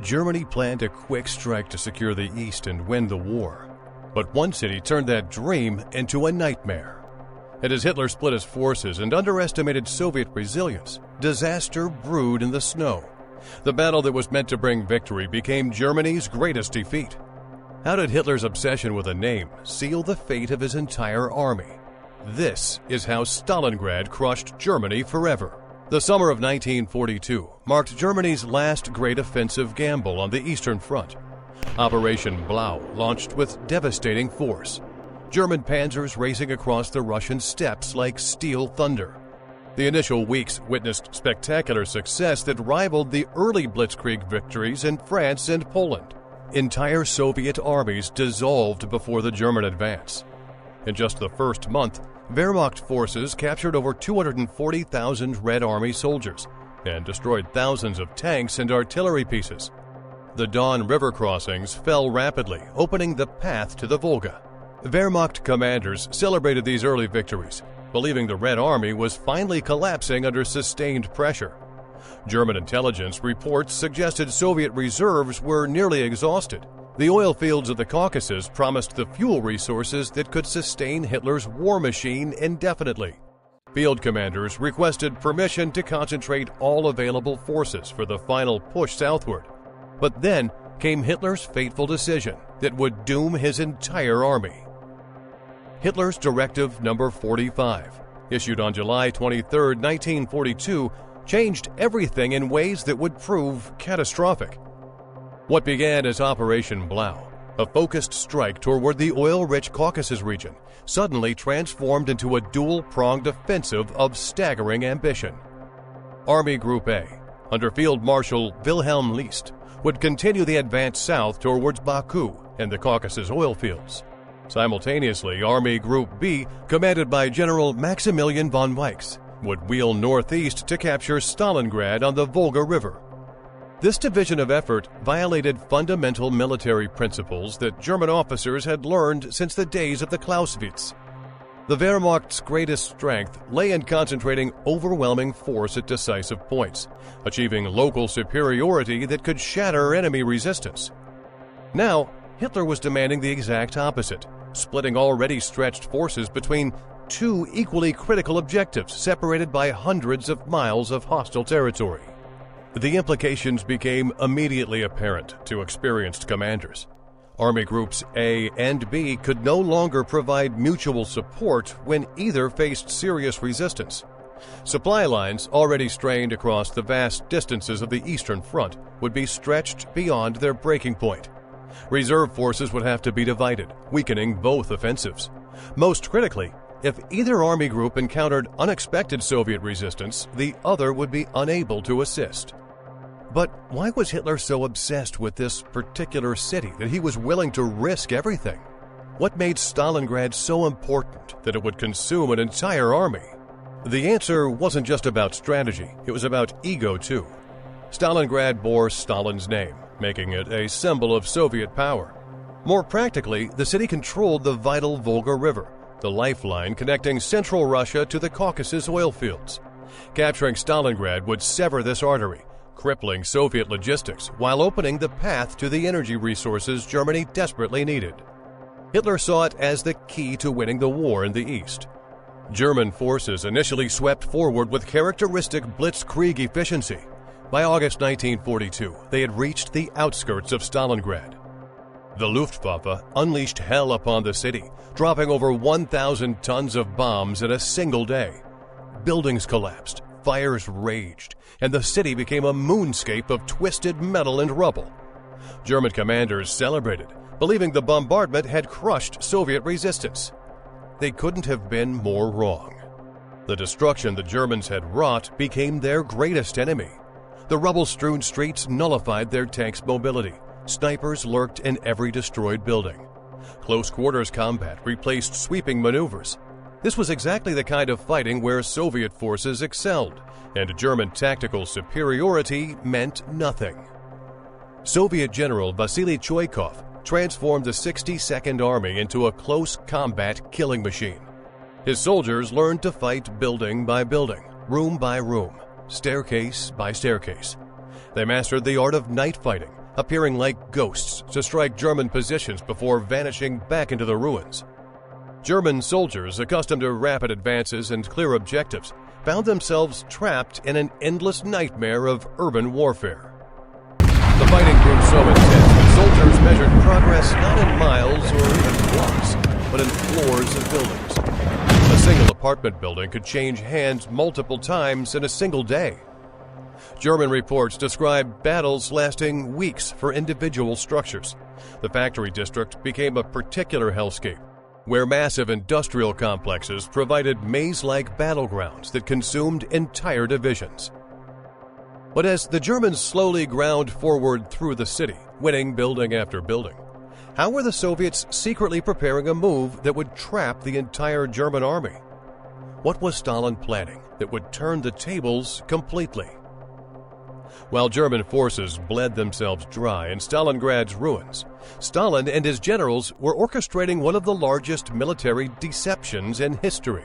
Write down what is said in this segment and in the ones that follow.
Germany planned a quick strike to secure the East and win the war. But one city turned that dream into a nightmare. And as Hitler split his forces and underestimated Soviet resilience, disaster brewed in the snow. The battle that was meant to bring victory became Germany's greatest defeat. How did Hitler's obsession with a name seal the fate of his entire army? This is how Stalingrad crushed Germany forever. The summer of 1942 marked Germany's last great offensive gamble on the Eastern Front. Operation Blau launched with devastating force. German panzers racing across the Russian steppes like steel thunder. The initial weeks witnessed spectacular success that rivaled the early Blitzkrieg victories in France and Poland. Entire Soviet armies dissolved before the German advance. In just the first month, Wehrmacht forces captured over 240,000 Red Army soldiers and destroyed thousands of tanks and artillery pieces. The Don River crossings fell rapidly, opening the path to the Volga. Wehrmacht commanders celebrated these early victories, believing the Red Army was finally collapsing under sustained pressure. German intelligence reports suggested Soviet reserves were nearly exhausted. The oil fields of the Caucasus promised the fuel resources that could sustain Hitler's war machine indefinitely. Field commanders requested permission to concentrate all available forces for the final push southward. But then came Hitler's fateful decision that would doom his entire army. Hitler's Directive No. 45, issued on July 23, 1942, changed everything in ways that would prove catastrophic. What began as Operation Blau, a focused strike toward the oil-rich Caucasus region, suddenly transformed into a dual-pronged offensive of staggering ambition. Army Group A, under Field Marshal Wilhelm List, would continue the advance south towards Baku and the Caucasus oil fields. Simultaneously, Army Group B, commanded by General Maximilian von Weichs, would wheel northeast to capture Stalingrad on the Volga River. This division of effort violated fundamental military principles that German officers had learned since the days of the Clausewitz. The Wehrmacht's greatest strength lay in concentrating overwhelming force at decisive points, achieving local superiority that could shatter enemy resistance. Now, Hitler was demanding the exact opposite, splitting already stretched forces between two equally critical objectives separated by hundreds of miles of hostile territory. The implications became immediately apparent to experienced commanders. Army Groups A and B could no longer provide mutual support when either faced serious resistance. Supply lines, already strained across the vast distances of the Eastern Front, would be stretched beyond their breaking point. Reserve forces would have to be divided, weakening both offensives. Most critically, if either army group encountered unexpected Soviet resistance, the other would be unable to assist. But why was Hitler so obsessed with this particular city that he was willing to risk everything? What made Stalingrad so important that it would consume an entire army? The answer wasn't just about strategy, it was about ego too. Stalingrad bore Stalin's name, making it a symbol of Soviet power. More practically, the city controlled the vital Volga River, the lifeline connecting central Russia to the Caucasus oil fields. Capturing Stalingrad would sever this artery, crippling Soviet logistics while opening the path to the energy resources Germany desperately needed. Hitler saw it as the key to winning the war in the East. German forces initially swept forward with characteristic Blitzkrieg efficiency. By August 1942, they had reached the outskirts of Stalingrad. The Luftwaffe unleashed hell upon the city, dropping over 1,000 tons of bombs in a single day. Buildings collapsed, fires raged, and the city became a moonscape of twisted metal and rubble. German commanders celebrated, believing the bombardment had crushed Soviet resistance. They couldn't have been more wrong. The destruction the Germans had wrought became their greatest enemy. The rubble-strewn streets nullified their tanks' mobility. Snipers lurked in every destroyed building. Close-quarters combat replaced sweeping maneuvers. This was exactly the kind of fighting where Soviet forces excelled, and German tactical superiority meant nothing. Soviet General Vasily Choykov transformed the 62nd Army into a close combat killing machine. His soldiers learned to fight building by building, room by room, staircase by staircase. They mastered the art of night fighting, appearing like ghosts to strike German positions before vanishing back into the ruins. German soldiers, accustomed to rapid advances and clear objectives, found themselves trapped in an endless nightmare of urban warfare. The fighting grew so intense that soldiers measured progress not in miles or even blocks, but in floors of buildings. A single apartment building could change hands multiple times in a single day. German reports describe battles lasting weeks for individual structures. The factory district became a particular hellscape, where massive industrial complexes provided maze-like battlegrounds that consumed entire divisions. But as the Germans slowly ground forward through the city, winning building after building, how were the Soviets secretly preparing a move that would trap the entire German army? What was Stalin planning that would turn the tables completely? While German forces bled themselves dry in Stalingrad's ruins, Stalin and his generals were orchestrating one of the largest military deceptions in history.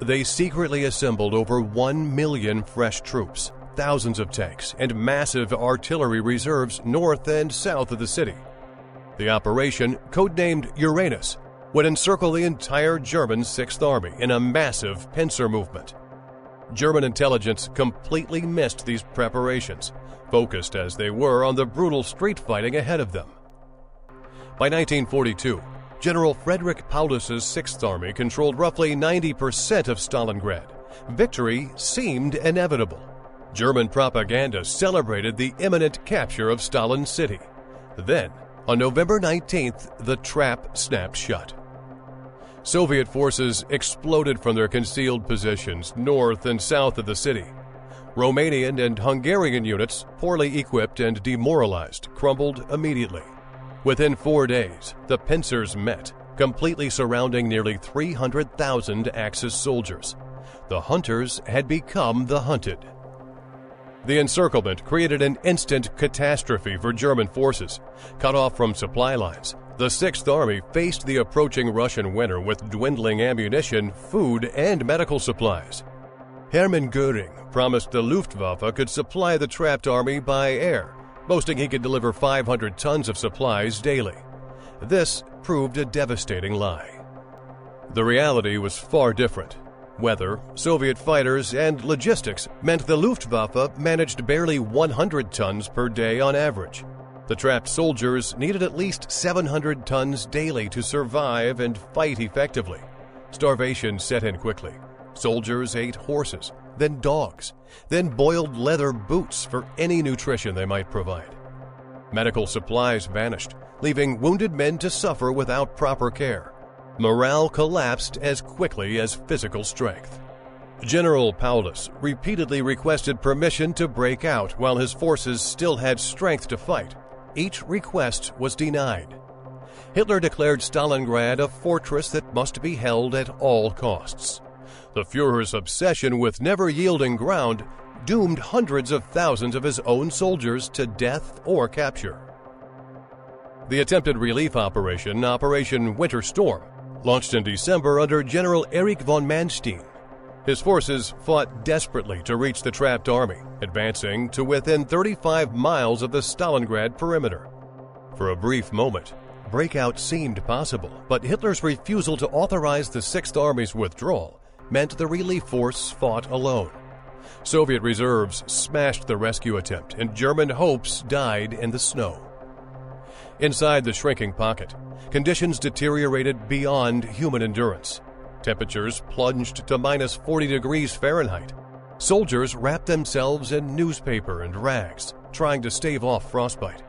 They secretly assembled over 1 million fresh troops, thousands of tanks, and massive artillery reserves north and south of the city. The operation, codenamed Uranus, would encircle the entire German Sixth Army in a massive pincer movement. German intelligence completely missed these preparations, focused as they were on the brutal street fighting ahead of them. By 1942, General Frederick Paulus's Sixth Army controlled roughly 90% of Stalingrad. Victory seemed inevitable. German propaganda celebrated the imminent capture of Stalin's city. Then, on November 19th, the trap snapped shut. Soviet forces exploded from their concealed positions north and south of the city. Romanian and Hungarian units, poorly equipped and demoralized, crumbled immediately. Within 4 days, the pincers met, completely surrounding nearly 300,000 Axis soldiers. The hunters had become the hunted. The encirclement created an instant catastrophe for German forces. Cut off from supply lines, the Sixth Army faced the approaching Russian winter with dwindling ammunition, food, and medical supplies. Hermann Göring promised the Luftwaffe could supply the trapped army by air, boasting he could deliver 500 tons of supplies daily. This proved a devastating lie. The reality was far different. Weather, Soviet fighters, and logistics meant the Luftwaffe managed barely 100 tons per day on average. The trapped soldiers needed at least 700 tons daily to survive and fight effectively. Starvation set in quickly. Soldiers ate horses, then dogs, then boiled leather boots for any nutrition they might provide. Medical supplies vanished, leaving wounded men to suffer without proper care. Morale collapsed as quickly as physical strength. General Paulus repeatedly requested permission to break out while his forces still had strength to fight. Each request was denied. Hitler declared Stalingrad a fortress that must be held at all costs. The Führer's obsession with never yielding ground doomed hundreds of thousands of his own soldiers to death or capture. The attempted relief operation, Operation Winter Storm, launched in December under General Erich von Manstein. His forces fought desperately to reach the trapped army, advancing to within 35 miles of the Stalingrad perimeter. For a brief moment, breakout seemed possible, but Hitler's refusal to authorize the Sixth Army's withdrawal meant the relief force fought alone. Soviet reserves smashed the rescue attempt, and German hopes died in the snow. Inside the shrinking pocket, conditions deteriorated beyond human endurance. Temperatures plunged to minus 40 degrees Fahrenheit. Soldiers wrapped themselves in newspaper and rags, trying to stave off frostbite.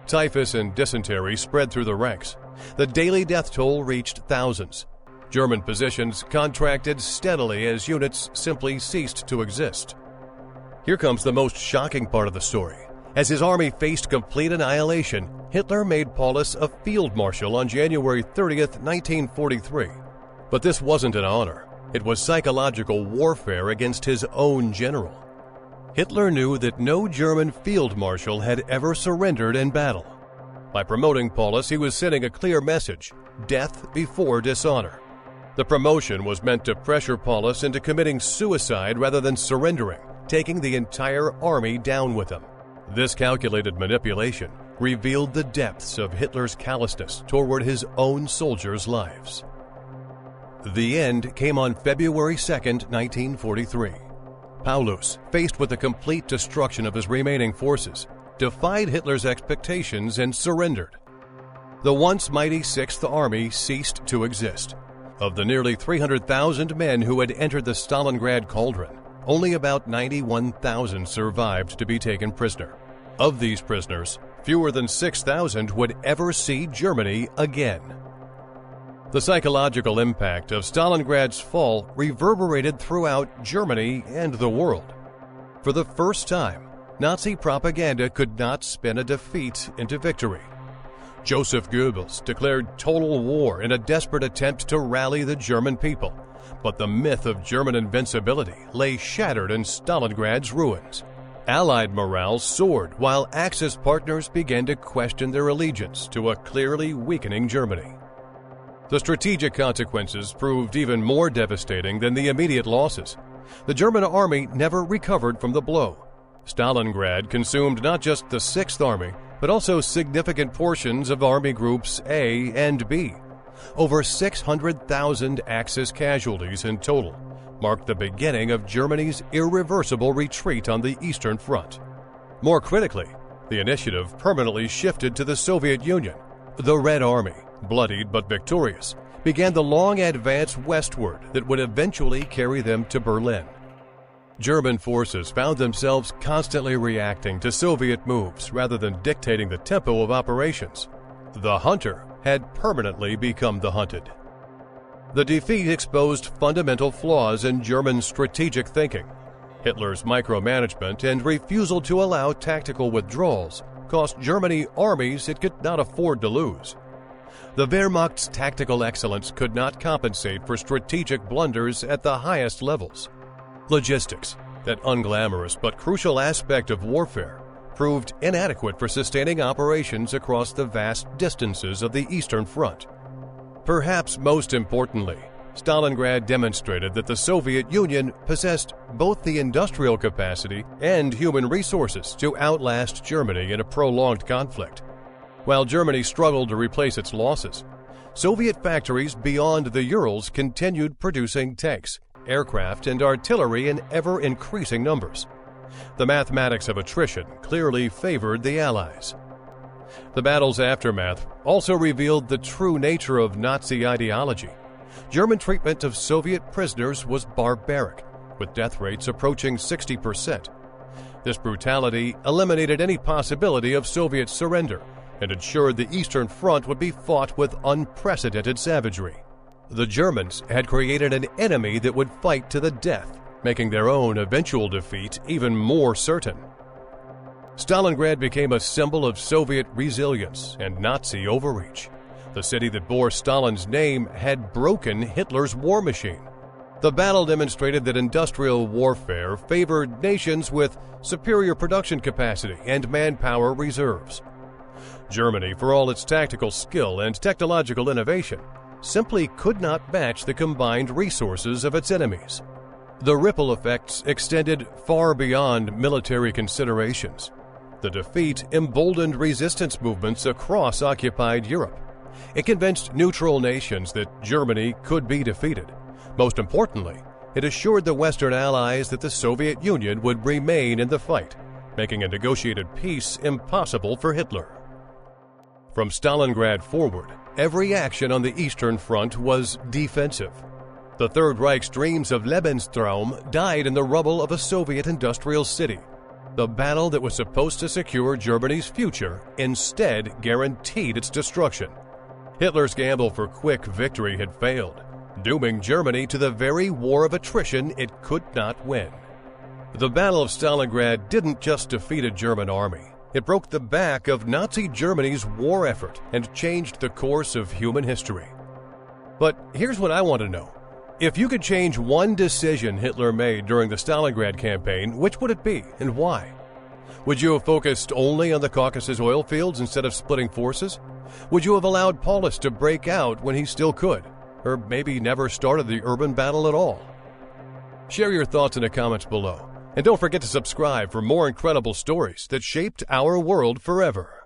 Typhus and dysentery spread through the ranks. The daily death toll reached thousands. German positions contracted steadily as units simply ceased to exist. Here comes the most shocking part of the story. As his army faced complete annihilation, Hitler made Paulus a field marshal on January 30th, 1943. But this wasn't an honor. It was psychological warfare against his own general. Hitler knew that no German field marshal had ever surrendered in battle. By promoting Paulus, he was sending a clear message: death before dishonor. The promotion was meant to pressure Paulus into committing suicide rather than surrendering, taking the entire army down with him. This calculated manipulation revealed the depths of Hitler's callousness toward his own soldiers' lives. The end came on February 2, 1943. Paulus, faced with the complete destruction of his remaining forces, defied Hitler's expectations and surrendered. The once mighty Sixth Army ceased to exist. Of the nearly 300,000 men who had entered the Stalingrad cauldron, only about 91,000 survived to be taken prisoner. Of these prisoners, fewer than 6,000 would ever see Germany again. The psychological impact of Stalingrad's fall reverberated throughout Germany and the world. For the first time, Nazi propaganda could not spin a defeat into victory. Joseph Goebbels declared total war in a desperate attempt to rally the German people, but the myth of German invincibility lay shattered in Stalingrad's ruins. Allied morale soared while Axis partners began to question their allegiance to a clearly weakening Germany. The strategic consequences proved even more devastating than the immediate losses. The German army never recovered from the blow. Stalingrad consumed not just the Sixth Army, but also significant portions of Army Groups A and B. Over 600,000 Axis casualties in total marked the beginning of Germany's irreversible retreat on the Eastern Front. More critically, the initiative permanently shifted to the Soviet Union. The Red Army, bloodied but victorious, began the long advance westward that would eventually carry them to Berlin. German forces found themselves constantly reacting to Soviet moves rather than dictating the tempo of operations. The hunter had permanently become the hunted. The defeat exposed fundamental flaws in German strategic thinking. Hitler's micromanagement and refusal to allow tactical withdrawals cost Germany armies it could not afford to lose. The Wehrmacht's tactical excellence could not compensate for strategic blunders at the highest levels. Logistics, that unglamorous but crucial aspect of warfare, proved inadequate for sustaining operations across the vast distances of the Eastern Front. Perhaps most importantly, Stalingrad demonstrated that the Soviet Union possessed both the industrial capacity and human resources to outlast Germany in a prolonged conflict. While Germany struggled to replace its losses, Soviet factories beyond the Urals continued producing tanks, aircraft, and artillery in ever-increasing numbers. The mathematics of attrition clearly favored the Allies. The battle's aftermath also revealed the true nature of Nazi ideology. German treatment of Soviet prisoners was barbaric, with death rates approaching 60%. This brutality eliminated any possibility of Soviet surrender and ensured the Eastern Front would be fought with unprecedented savagery. The Germans had created an enemy that would fight to the death, making their own eventual defeat even more certain. Stalingrad became a symbol of Soviet resilience and Nazi overreach. The city that bore Stalin's name had broken Hitler's war machine. The battle demonstrated that industrial warfare favored nations with superior production capacity and manpower reserves. Germany, for all its tactical skill and technological innovation, simply could not match the combined resources of its enemies. The ripple effects extended far beyond military considerations. The defeat emboldened resistance movements across occupied Europe. It convinced neutral nations that Germany could be defeated. Most importantly, it assured the Western Allies that the Soviet Union would remain in the fight, making a negotiated peace impossible for Hitler. From Stalingrad forward, every action on the Eastern Front was defensive. The Third Reich's dreams of Lebensraum died in the rubble of a Soviet industrial city. The battle that was supposed to secure Germany's future instead guaranteed its destruction. Hitler's gamble for quick victory had failed, dooming Germany to the very war of attrition it could not win. The Battle of Stalingrad didn't just defeat a German army. It broke the back of Nazi Germany's war effort and changed the course of human history. But here's what I want to know. If you could change one decision Hitler made during the Stalingrad campaign, which would it be and why? Would you have focused only on the Caucasus oil fields instead of splitting forces? Would you have allowed Paulus to break out when he still could? Or maybe never started the urban battle at all? Share your thoughts in the comments below. And don't forget to subscribe for more incredible stories that shaped our world forever.